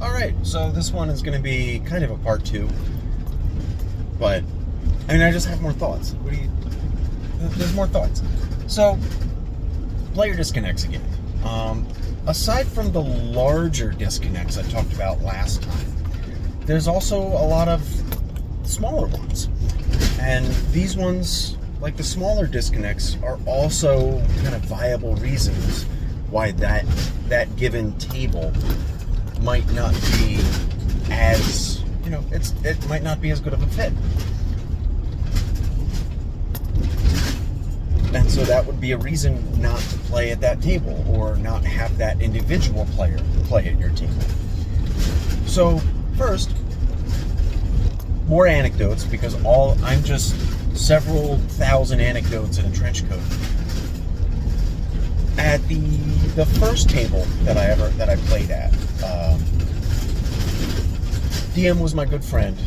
Alright, so this one is going to be kind of a part 2. But, I mean, I just have more thoughts. There's more thoughts. So, player disconnects again. Aside from the larger disconnects I talked about last time, there's also a lot of smaller ones. And these ones, like the smaller disconnects, are also kind of viable reasons why that given table might not be as, it might not be as good of a fit. And so that would be a reason not to play at that table, or not have that individual player play at your table. So, first, more anecdotes, because I'm just several thousand anecdotes in a trench coat. At the first table that I played at, DM was my good friend.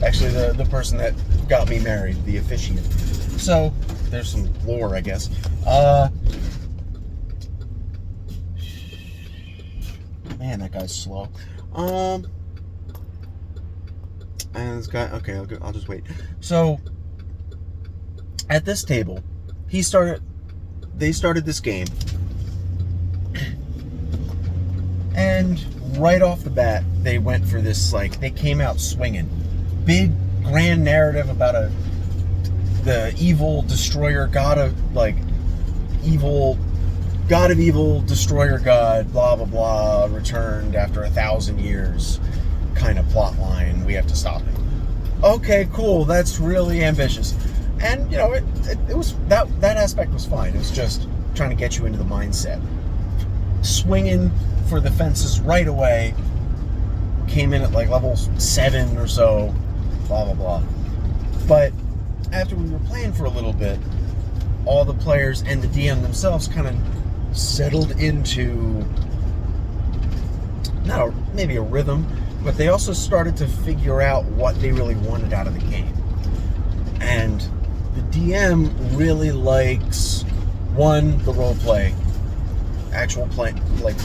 Actually, the person that got me married, the officiant. So, there's some lore, I guess. Man, that guy's slow. And this guy, okay, I'll just wait. So, at this table, they started this game, and right off the bat, they went for this, they came out swinging. Big, grand narrative about the evil destroyer god of evil destroyer god, blah blah blah, returned after 1,000 years kind of plot line. We have to stop him. Okay, cool, that's really ambitious. And it was that aspect was fine. It was just trying to get you into the mindset. Swinging for the fences right away. Came in at level 7 or so, blah blah blah. But after we were playing for a little bit, all the players and the DM themselves kind of settled into maybe a rhythm, but they also started to figure out what they really wanted out of the game. And the DM really likes, one, the role play, actual play,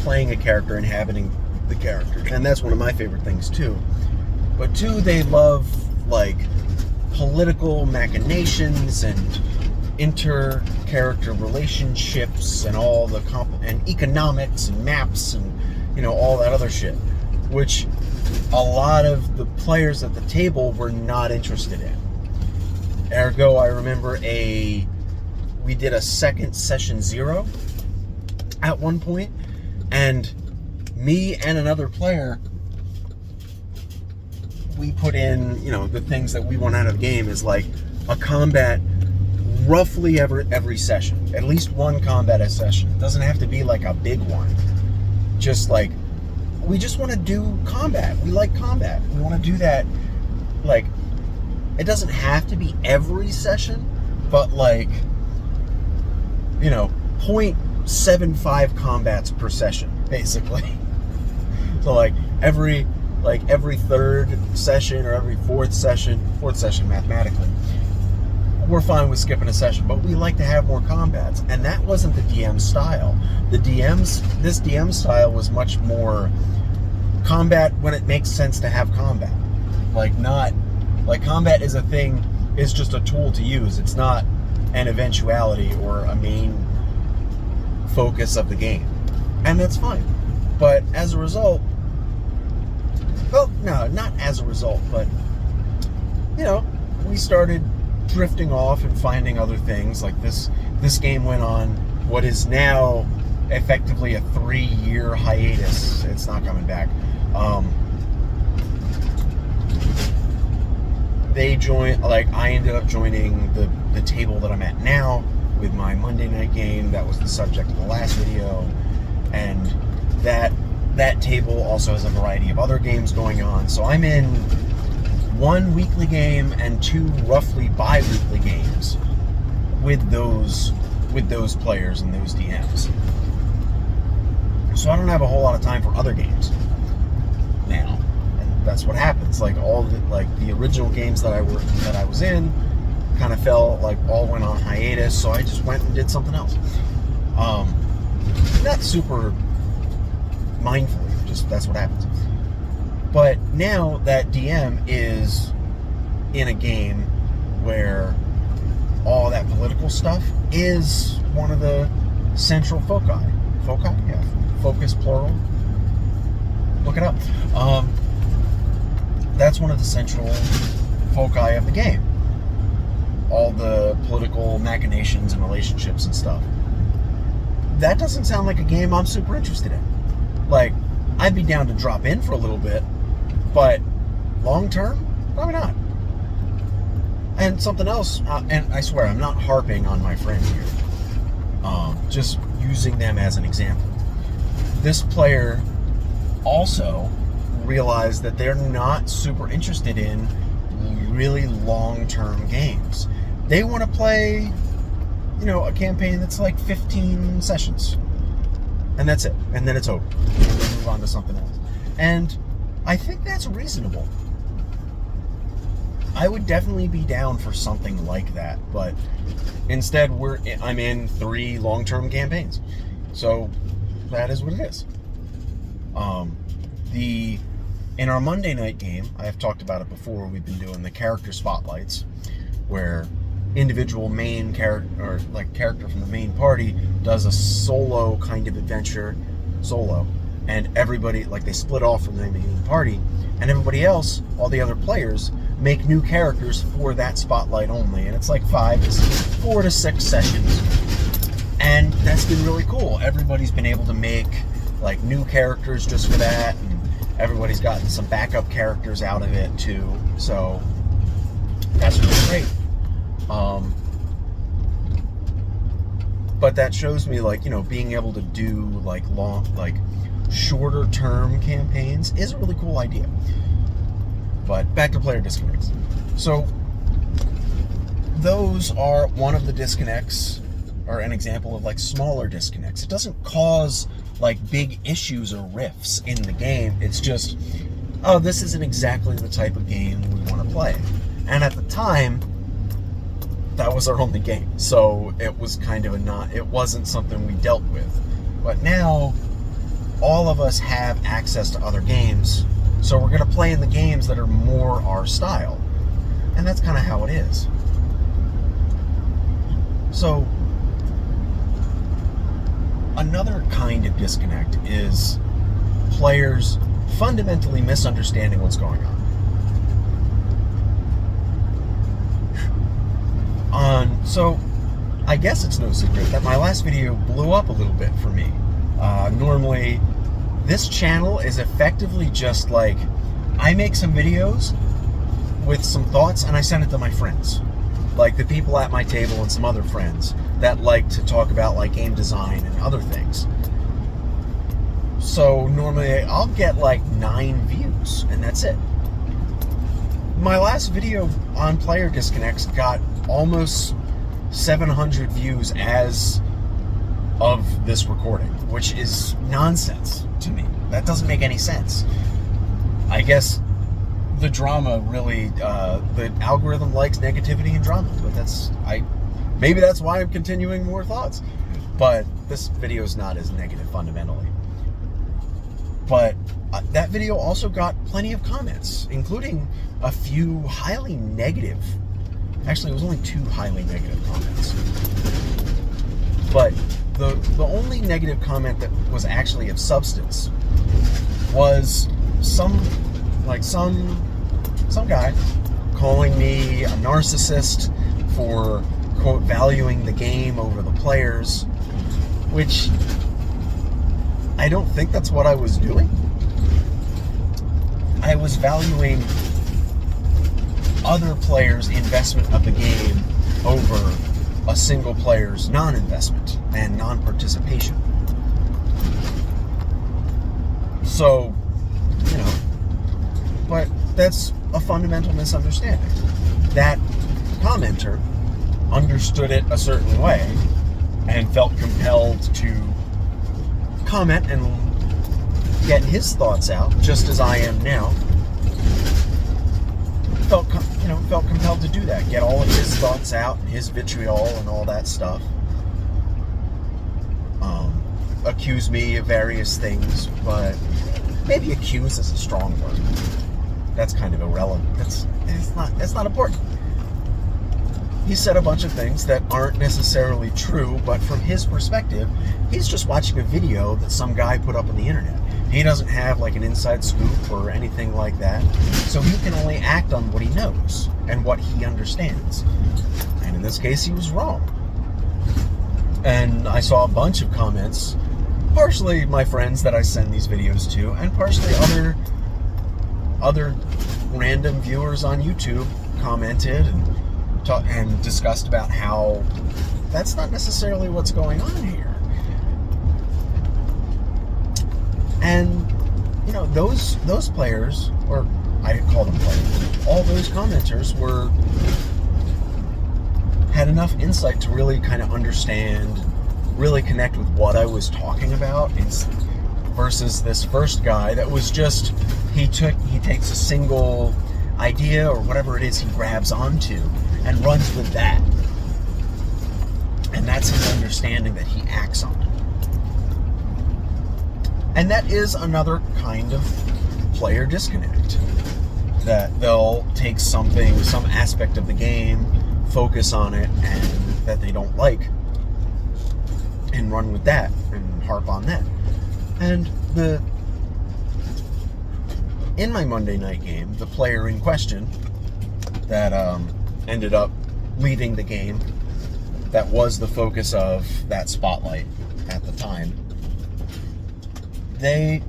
playing a character, inhabiting the character, and that's one of my favorite things too. But two, they love political machinations and inter-character relationships and all the and economics and maps and all that other shit, which a lot of the players at the table were not interested in. Ergo, I remember we did a second session 0 at one point, and me and another player, we put in, the things that we want out of the game is a combat roughly every session. At least one combat a session. It doesn't have to be a big one. Just we just want to do combat. We like combat. We want to do that. It doesn't have to be every session, but 0.75 combats per session, basically. So every third session or every fourth session mathematically, we're fine with skipping a session, but we like to have more combats, and that wasn't the DM style. This DM style was much more combat when it makes sense to have combat. Combat is a thing, is just a tool to use. It's not an eventuality or a main focus of the game, and that's fine. But as a result, well, no, not as a result, but we started drifting off and finding other things. This game went on what is now effectively a 3-year hiatus. It's not coming back. They joined, I ended up joining the table that I'm at now with my Monday night game. That was the subject of the last video, and that table also has a variety of other games going on. So I'm in 1 weekly game and 2 roughly bi-weekly games with those players and those DMs. So I don't have a whole lot of time for other games now, and that's what happens. All the original games that I was in kind of fell, all went on hiatus. So I just went and did something else. Not super mindfully, That's what happens. But now that DM is in a game where all that political stuff is one of the central foci. Foci? Yeah. Focus, plural. Look it up. That's one of the central foci of the game. All the political machinations and relationships and stuff. That doesn't sound like a game I'm super interested in. Like, I'd be down to drop in for a little bit, but long term, probably not. And something else, and I swear, I'm not harping on my friend here. Just using them as an example. This player also realized that they're not super interested in really long-term games. They want to play, a campaign that's like 15 sessions. And that's it. And then it's over. And they move on to something else. And I think that's reasonable. I would definitely be down for something like that, but instead I'm in 3 long-term campaigns. So that is what it is. In our Monday night game, I have talked about it before, we've been doing the character spotlights, where individual main character, or like character from the main party, does a solo kind of adventure, and everybody, like, they split off from the main party, and everybody else, all the other players, make new characters for that spotlight only, and it's like 4 to 6 sessions, and that's been really cool. Everybody's been able to make like new characters just for that, and everybody's gotten some backup characters out of it too, so that's really great. But that shows me, like, being able to do like shorter term campaigns is a really cool idea. But back to player disconnects. So those are one of the disconnects, or an example of like smaller disconnects. It doesn't cause like big issues or rifts in the game. It's just, this isn't exactly the type of game we want to play. And at the time, that was our only game. So it was kind of it wasn't something we dealt with. But now, all of us have access to other games, so we're going to play in the games that are more our style. And that's kind of how it is. So, another kind of disconnect is players fundamentally misunderstanding what's going on. So, I guess it's no secret that my last video blew up a little bit for me. Normally, this channel is effectively just like, I make some videos with some thoughts and I send it to my friends. Like the people at my table and some other friends that like to talk about like game design and other things. So normally I'll get like 9 views and that's it. My last video on Player Disconnects got almost 700 views as of this recording, which is nonsense to me. That doesn't make any sense. I guess the drama really, the algorithm likes negativity and drama, but maybe that's why I'm continuing more thoughts. But this video is not as negative fundamentally. But that video also got plenty of comments, including a few highly negative. Actually, it was only 2 highly negative comments. But the only negative comment that was actually of substance was some guy calling me a narcissist for, quote, valuing the game over the players, which I don't think that's what I was doing. I was valuing other players' investment of the game over a single player's non-investment and non-participation. So, but that's a fundamental misunderstanding. That commenter understood it a certain way and felt compelled to comment and get his thoughts out, just as I am now. Felt compelled to do that, get all of his thoughts out, and his vitriol and all that stuff. Accuse me of various things, but maybe accuse is a strong word. That's kind of irrelevant. It's not important. He said a bunch of things that aren't necessarily true, but from his perspective, he's just watching a video that some guy put up on the internet. He doesn't have like an inside scoop or anything like that, so he can only act on what he knows and what he understands. And in this case, he was wrong. And I saw a bunch of comments, partially my friends that I send these videos to, and partially other random viewers on YouTube commented and discussed about how that's not necessarily what's going on here. And, you know, those players, or I call them players, all those commenters had enough insight to really kind of understand, really connect with what I was talking about, versus this first guy that was just, he takes a single idea or whatever it is he grabs onto and runs with that. And that's his understanding that he acts on. And that is another kind of player disconnect. That they'll take some aspect of the game, focus on it, and that they don't like, and run with that, and harp on that. And in my Monday night game, the player in question that ended up leaving the game, that was the focus of that spotlight at the time, they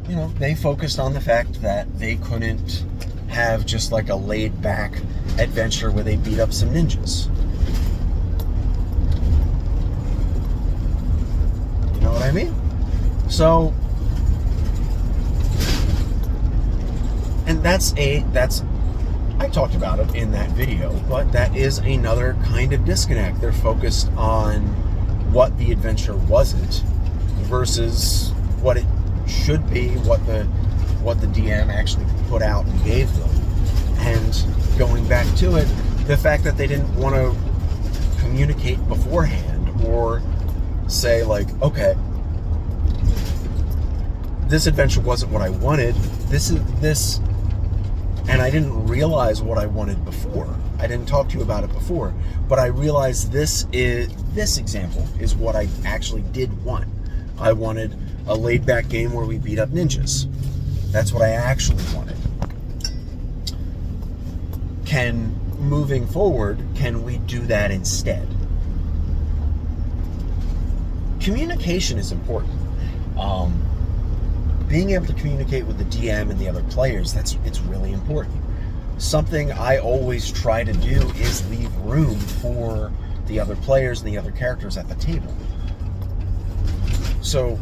focused on the fact that they couldn't have just like a laid-back adventure where they beat up some ninjas. You know what I mean? So, and I talked about it in that video, but that is another kind of disconnect. They're focused on what the adventure wasn't versus what it should be, what the DM actually put out and gave them. And going back to it, the fact that they didn't want to communicate beforehand or say like, okay, this adventure wasn't what I wanted, this and I didn't realize what I wanted before. I didn't talk to you about it before, but I realized this example is what I actually did want. I wanted a laid-back game where we beat up ninjas. That's what I actually wanted. Moving forward, can we do that instead? Communication is important. Being able to communicate with the DM and the other players, it's really important. Something I always try to do is leave room for the other players and the other characters at the table. So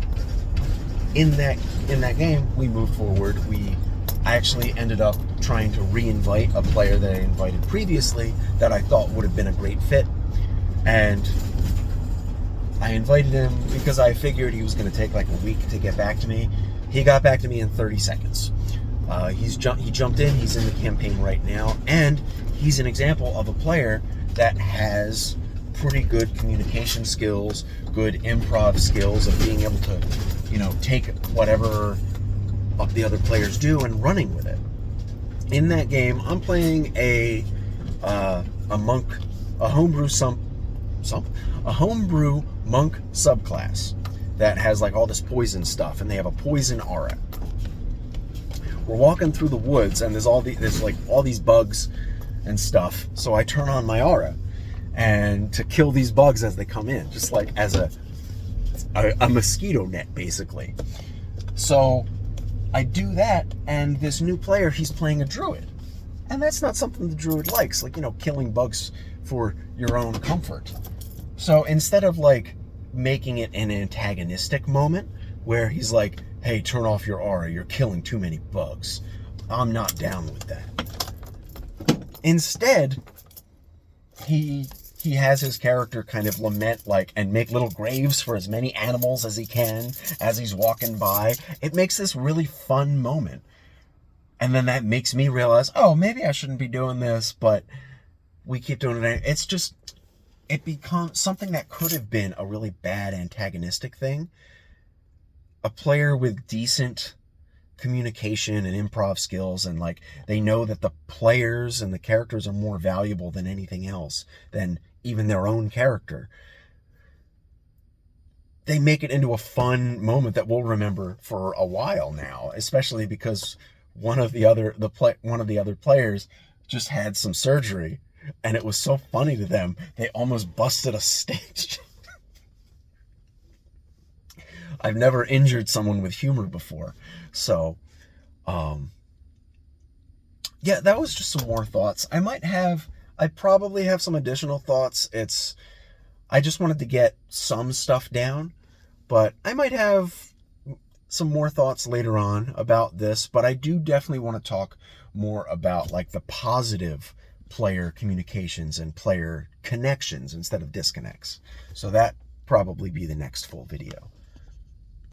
in that game, we moved forward. I actually ended up trying to re-invite a player that I invited previously that I thought would have been a great fit. And I invited him because I figured he was going to take like a week to get back to me. He got back to me in 30 seconds. He jumped in. He's in the campaign right now. And he's an example of a player that has pretty good communication skills, good improv skills of being able to, take whatever the other players do and running with it. In that game, I'm playing a monk, a homebrew monk subclass that has like all this poison stuff, and they have a poison aura. We're walking through the woods, and there's all these bugs and stuff. So I turn on my aura, and to kill these bugs as they come in, just like as a mosquito net, basically. So I do that, and this new player, he's playing a druid. And that's not something the druid likes, like, killing bugs for your own comfort. So instead of like making it an antagonistic moment where he's like, hey, turn off your aura, you're killing too many bugs, I'm not down with that. Instead, he has his character kind of lament and make little graves for as many animals as he can as he's walking by. It makes this really fun moment. And then that makes me realize, oh, maybe I shouldn't be doing this, but we keep doing it. It's just, it becomes something that could have been a really bad antagonistic thing. A player with decent communication and improv skills, and like they know that the players and the characters are more valuable than anything else, than even their own character. They make it into a fun moment that we'll remember for a while now, especially because one of the other players just had some surgery, and it was so funny to them they almost busted a stage. I've never injured someone with humor before. So, yeah, that was just some more thoughts. I probably have some additional thoughts. I just wanted to get some stuff down, but I might have some more thoughts later on about this, but I do definitely want to talk more about like the positive player communications and player connections instead of disconnects. So that probably be the next full video.